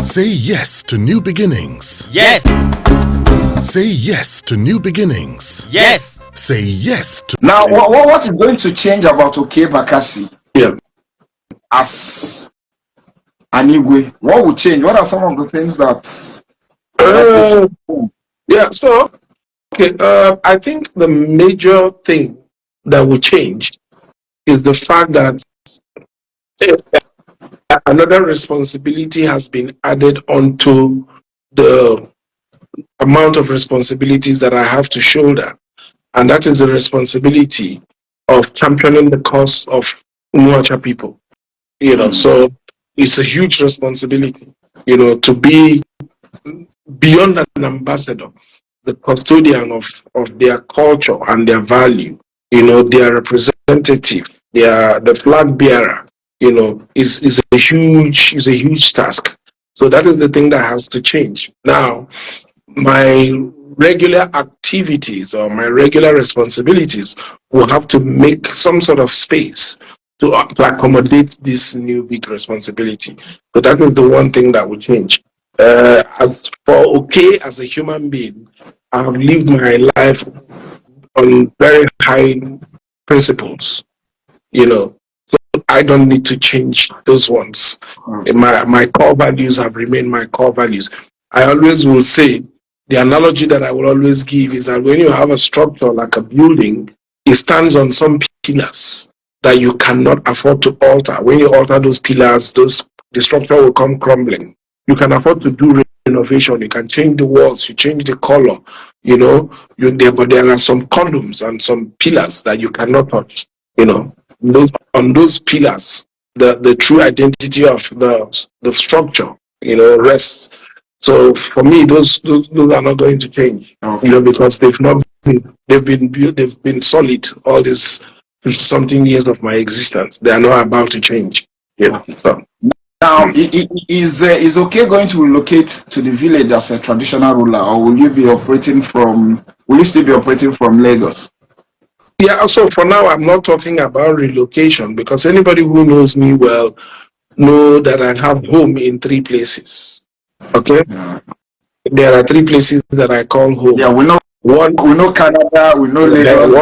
Say yes to new beginnings. Yes. Say yes to new beginnings. Yes. Say yes to... Now, what is going to change about Okey Bakassi? Yeah. As an Igwe, what will change? What are some of the things that... Yeah, so, okay, I think the major thing that will change is the fact that another responsibility has been added onto the amount of responsibilities that I have to shoulder. And that is the responsibility of championing the cause of Nwacha people. So it's a huge responsibility, to be beyond an ambassador, the custodian of their culture and their value, their representative, the flag bearer, is a huge task. So that is the thing that has to change. Now, my regular activities or my regular responsibilities will have to make some sort of space to accommodate this new big responsibility. So that is the one thing that will change. As for Okey as a human being, I have lived my life on very high principles, So I don't need to change those ones. My core values have remained my core values. I always will say, the analogy that I will always give is that when you have a structure like a building, it stands on some pillars that you cannot afford to alter. When you alter those pillars, the structure will come crumbling. You can afford to do renovation. You can change the walls. You change the color. But there are some columns and some pillars that you cannot touch. On those pillars, the true identity of the structure, rests. So for me, those are not going to change, because they've been solid all these something years of my existence. They are not about to change. So. Now, is Okey going to relocate to the village as a traditional ruler, or will you still be operating from Lagos? Yeah, so for now, I'm not talking about relocation, because anybody who knows me well know that I have home in 3 places. Okay? Yeah. There are 3 places that I call home. Yeah, we know Canada, we know Lagos.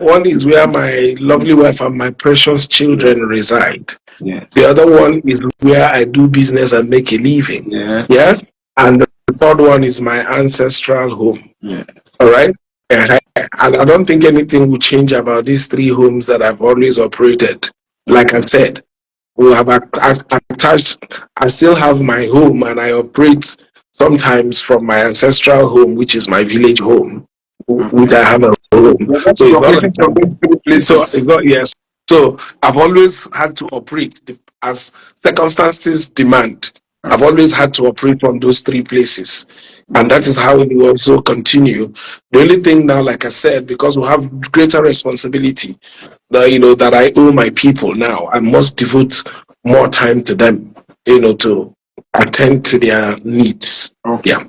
One is where my lovely wife and my precious children reside. Yes. The other one is where I do business and make a living. Yes. Yeah? And the 3rd one is my ancestral home. Yes. All right? And I don't think anything will change about these 3 homes that I've always operated. Like I said, we have attached. I still have my home, and I operate sometimes from my ancestral home, which is my village home, which I have a home. So I've always had to operate as circumstances demand. I've always had to operate from those 3 places, and that is how it will also continue. The only thing now, like I said, because we have greater responsibility, that I owe my people now, I must devote more time to them, to attend to their needs. Okay. Yeah.